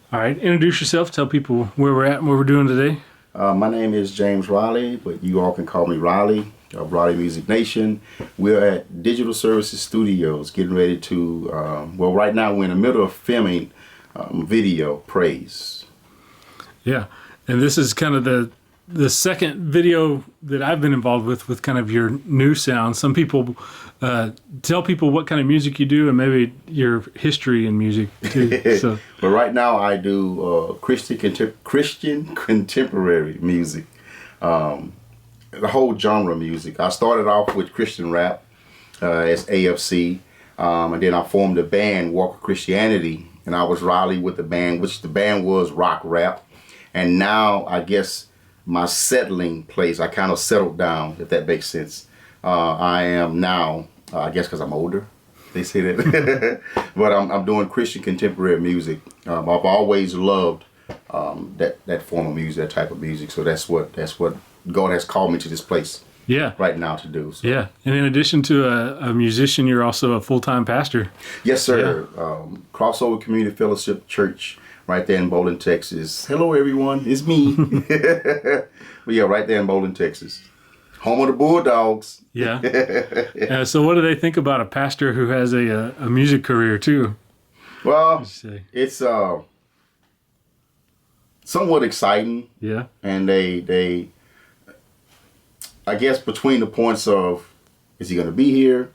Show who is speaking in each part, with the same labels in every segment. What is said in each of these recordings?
Speaker 1: All right, introduce yourself. Tell people where we're at and what we're doing today.
Speaker 2: My name is James Riley, but you all can call me Riley of Riley Music Nation. We're at Digital Services Studios getting ready to, right now we're in the middle of filming video, Praise.
Speaker 1: Yeah, and this is kind of the second video that I've been involved with kind of your new sound. Some people tell people what kind of music you do and maybe your history in music too. So.
Speaker 2: But right now I do Christian contemporary music, the whole genre music. I started off with Christian rap as AFC, and then I formed a band, Walk of Christianity, and I was Riley with the band, which the band was rock rap. And now I guess my settling place, I kind of settled down, if that makes sense. I am now, I guess because I'm older, they say that, but I'm doing Christian contemporary music. I've always loved that form of music, that type of music. So that's what God has called me to this place.
Speaker 1: Yeah.
Speaker 2: Right now to do. So.
Speaker 1: Yeah. And in addition to a musician, you're also a full-time pastor.
Speaker 2: Yes, sir. Yeah. Crossover Community Fellowship Church right there in Bowling, Texas. Hello, everyone. It's me. But yeah, right there in Bowling, Texas. Home of the Bulldogs.
Speaker 1: Yeah. So what do they think about a pastor who has a music career too?
Speaker 2: Well, it's somewhat exciting.
Speaker 1: Yeah.
Speaker 2: And they I guess between the points of, is he going to be here?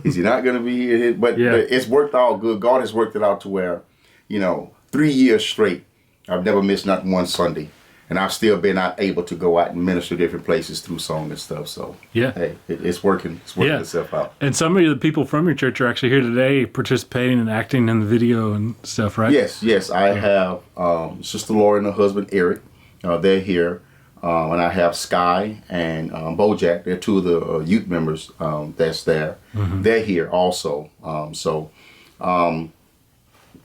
Speaker 2: Is he not going to be here? But it's worked out good. God has worked it out to where, 3 years straight, I've never missed not one Sunday. And I've still been able to go out and minister different places through song and stuff. So, hey, it's working. It's working itself out.
Speaker 1: And some of the people from your church are actually here today participating and acting in the video and stuff, right?
Speaker 2: Yes. I have Sister Laura and her husband, Eric. They're here. And I have Sky and Bojack. They're two of the youth members that's there. Mm-hmm. They're here also.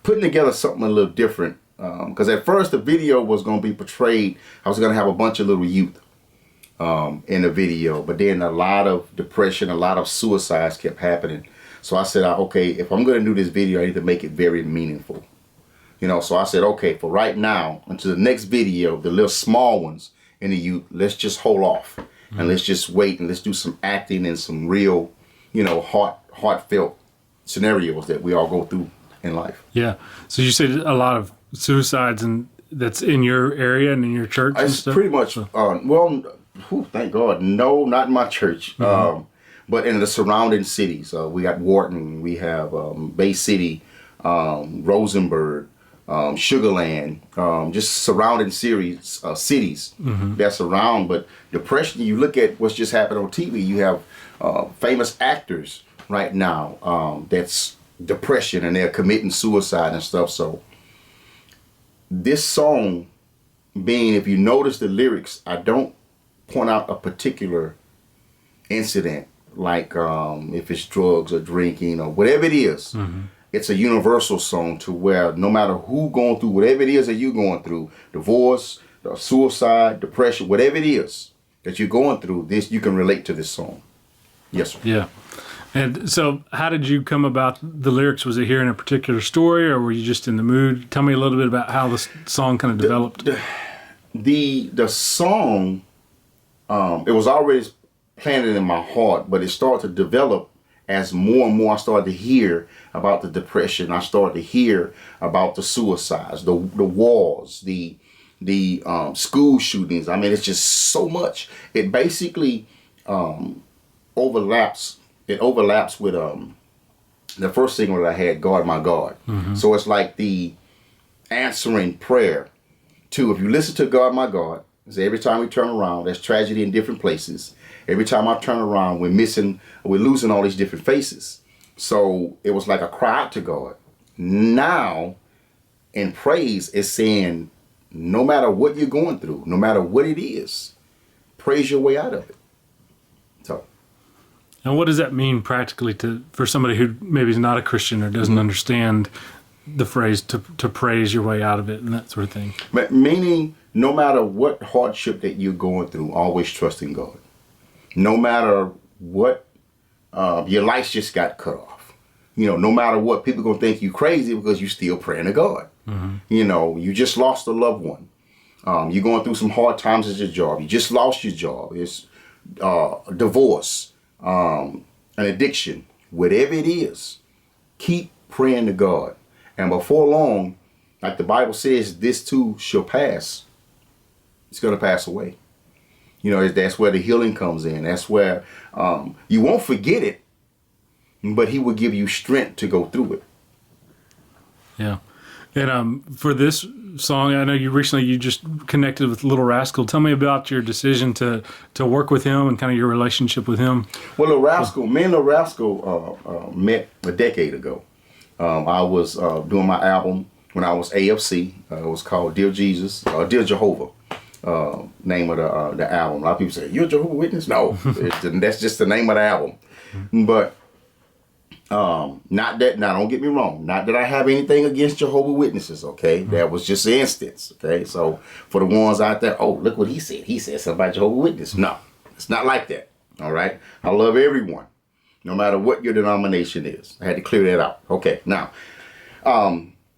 Speaker 2: Putting together something a little different. Because at first the video was going to be portrayed, I was going to have a bunch of little youth in the video. But then a lot of depression, a lot of suicides kept happening. So I said, okay, if I'm going to do this video, I need to make it very meaningful. So I said, okay, for right now, until the next video, the little small ones, in the youth, let's just hold off and let's just wait and let's do some acting and some real, heartfelt scenarios that we all go through in life.
Speaker 1: Yeah. So you said a lot of suicides and that's in your area and in your church and stuff?
Speaker 2: Pretty much, thank God. No, not in my church, but in the surrounding cities. We got Wharton, we have Bay City, Rosenberg, Sugarland, just surrounding cities that's around. But depression, you look at what's just happened on TV, you have famous actors right now that's depression and they're committing suicide and stuff. So this song being, if you notice the lyrics, I don't point out a particular incident like if it's drugs or drinking or whatever it is. Mm-hmm. It's a universal song to where no matter who going through whatever it is that you're going through, divorce, suicide, depression, whatever it is that you're going through, this you can relate to this song. Yes, sir.
Speaker 1: Yeah. And so how did you come about the lyrics? Was it hearing a particular story or were you just in the mood? Tell me a little bit about how the song kind of developed.
Speaker 2: The song, it was already planted in my heart, but it started to develop as more and more I started to hear about the depression. I started to hear about the suicides, the wars, the school shootings. I mean, it's just so much. It basically overlaps. It overlaps with the first single that I had, God My God. Mm-hmm. So it's like the answering prayer to, if you listen to God My God, it's every time we turn around, there's tragedy in different places. Every time I turn around, we're losing all these different faces. So it was like a cry out to God. Now, in praise, it's saying, no matter what you're going through, no matter what it is, praise your way out of it. So.
Speaker 1: And what does that mean practically for somebody who maybe is not a Christian or doesn't understand the phrase to praise your way out of it and that sort of thing?
Speaker 2: Meaning, no matter what hardship that you're going through, always trust in God. No matter what, your lights just got cut off. no matter what, people gonna think you crazy because you still praying to God. You just lost a loved one. You're going through some hard times at your job. You just lost your job. It's a divorce, an addiction, whatever it is. Keep praying to God, and before long, like the Bible says, this too shall pass. It's gonna pass away. That's where the healing comes in. That's where you won't forget it, but He will give you strength to go through it.
Speaker 1: Yeah. And for this song, I know you just connected with Little Rascal. Tell me about your decision to work with him and kind of your relationship with him.
Speaker 2: Well, me and Little Rascal met a decade ago. I was doing my album when I was AFC. It was called Dear Jesus, Dear Jehovah. Name of the album. A lot of people say, "You're a Jehovah's Witness?" No, that's just the name of the album. But not that. Now, don't get me wrong. Not that I have anything against Jehovah's Witnesses. Okay, that was just an instance. Okay, so for the ones out there, oh, look what he said. He said something about Jehovah's Witness. No, it's not like that. All right, I love everyone, no matter what your denomination is. I had to clear that out. Okay, now,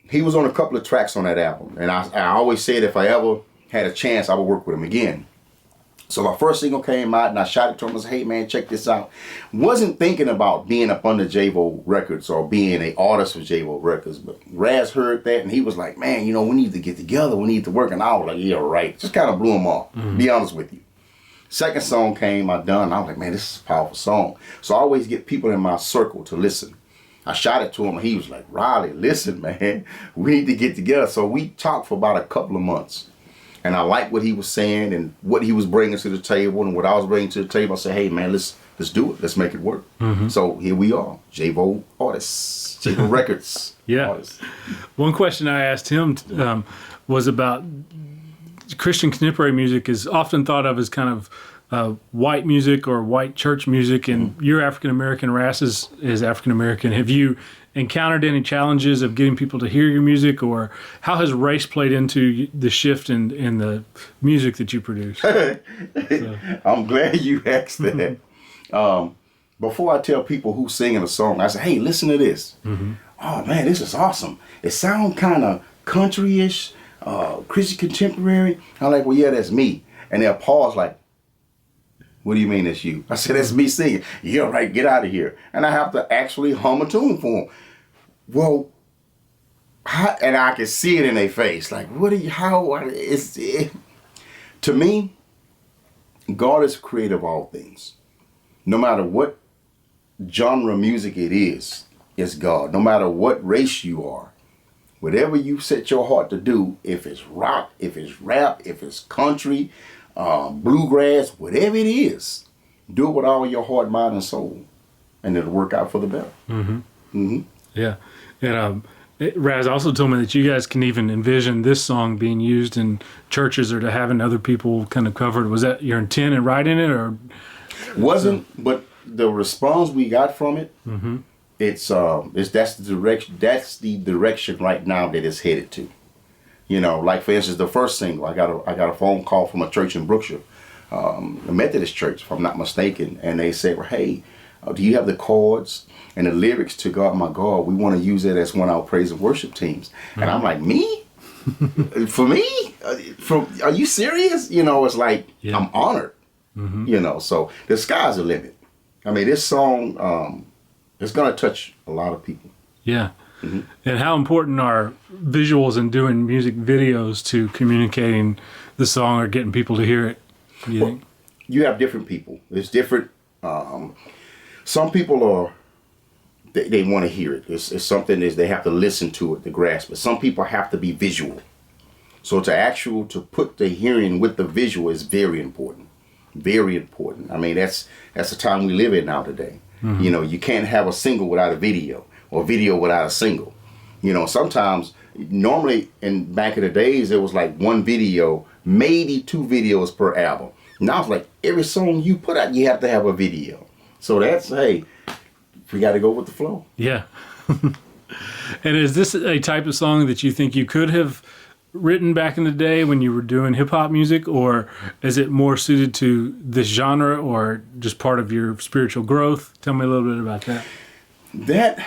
Speaker 2: he was on a couple of tracks on that album, and I always said if I ever had a chance, I would work with him again. So my first single came out, and I shot it to him. I said, "Hey man, check this out." Wasn't thinking about being up under J-Vo Records or being an artist for J-Vo Records, but Raz heard that, and he was like, "Man, we need to get together. We need to work." And I was like, "Yeah, right." Just kind of blew him off. Be honest with you. Second song came, I was like, "Man, this is a powerful song." So I always get people in my circle to listen. I shot it to him, and he was like, "Riley, listen, man, we need to get together." So we talked for about a couple of months. And I liked what he was saying and what he was bringing to the table and what I was bringing to the table. I said, "Hey, man, let's do it. Let's make it work." So here we are, J-Vo artists, J-Vo Records artists.
Speaker 1: One question I asked him was about Christian contemporary music is often thought of as kind of white music or white church music, and you're African-American, Ras is African-American. Have you encountered any challenges of getting people to hear your music, or how has race played into the shift in the music that you produce?
Speaker 2: I'm glad you asked that. Before I tell people who's singing a song, I say, "Hey, listen to this." "Oh man, this is awesome. It sounds kind of country-ish, Christian contemporary." I'm like, "Well, yeah, that's me." And they'll pause like, "What do you mean that's you?" I said, "That's me singing." "Yeah, right, get out of here." And I have to actually hum a tune for them. Well, and I can see it in their face. Like, to me, God is creator of all things. No matter what genre music it is, it's God. No matter what race you are, whatever you set your heart to do, if it's rock, if it's rap, if it's country, bluegrass, whatever it is, do it with all your heart, mind, and soul, and it'll work out for the better.
Speaker 1: Yeah. And Raz also told me that you guys can even envision this song being used in churches or to having other people kind of cover it. Was that your intent in writing it, or
Speaker 2: wasn't? But the response we got from it, that's the direction. That's the direction right now that it's headed to. Like for instance, the first single, I got a phone call from a church in Brookshire, a Methodist church, if I'm not mistaken, and they said, "Well, hey, do you have the chords and the lyrics to God, My God? We want to use it as one of our praise and worship teams." And I'm like, "Me? For me? Are you serious?" It's like, I'm honored. So the sky's the limit. I mean, this song, it's going to touch a lot of people.
Speaker 1: Yeah. And how important are visuals in doing music videos to communicating the song or getting people to hear it? Do you think?
Speaker 2: You have different people. It's different. Some people they want to hear it. It's something is they have to listen to it to grasp it. Some people have to be visual. So to put the hearing with the visual is very important. Very important. I mean, that's the time we live in now today. You can't have a single without a video, or video without a single. Sometimes, normally back in the days, it was like one video, maybe two videos per album. Now it's like every song you put out, you have to have a video. So that's, hey, we got to go with the flow.
Speaker 1: Yeah. And is this a type of song that you think you could have written back in the day when you were doing hip hop music, or is it more suited to this genre, or just part of your spiritual growth? Tell me a little bit about that.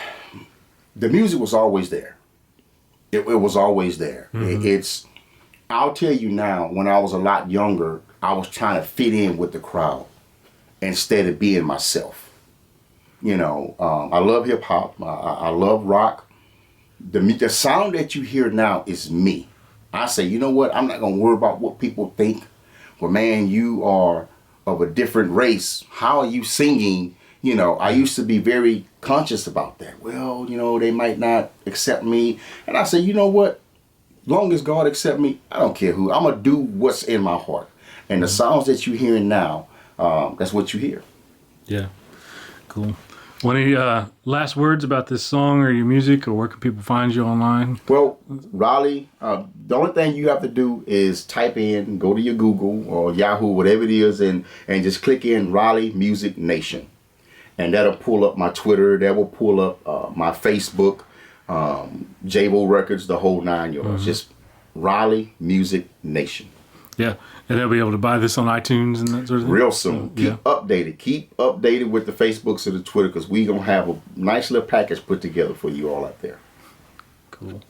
Speaker 2: the music was always there. It was always there. It's, I'll tell you now, when I was a lot younger, I was trying to fit in with the crowd instead of being myself. You know, I love hip hop. I love rock. The sound that you hear now is me. I say, you know what? I'm not going to worry about what people think. Well, man, you are of a different race. How are you singing? You know, I used to be very conscious about that. Well, you know, they might not accept me. And I say, you know what? Long as God accept me, I don't care who. I'm going to do what's in my heart. And the sounds that you're hearing now, that's what you hear.
Speaker 1: Yeah. Cool. Want any last words about this song or your music, or where can people find you online?
Speaker 2: Well, Raleigh, the only thing you have to do is type in, go to your Google or Yahoo, whatever it is, and just click in Raleigh Music Nation. And that'll pull up my Twitter. That will pull up my Facebook, Jabo Records, the whole 9 yards. Just Raleigh Music Nation.
Speaker 1: Yeah, and they'll be able to buy this on iTunes and that sort of thing?
Speaker 2: Real soon. Keep updated. Keep updated with the Facebooks and the Twitter, because we going to have a nice little package put together for you all out there.
Speaker 1: Cool.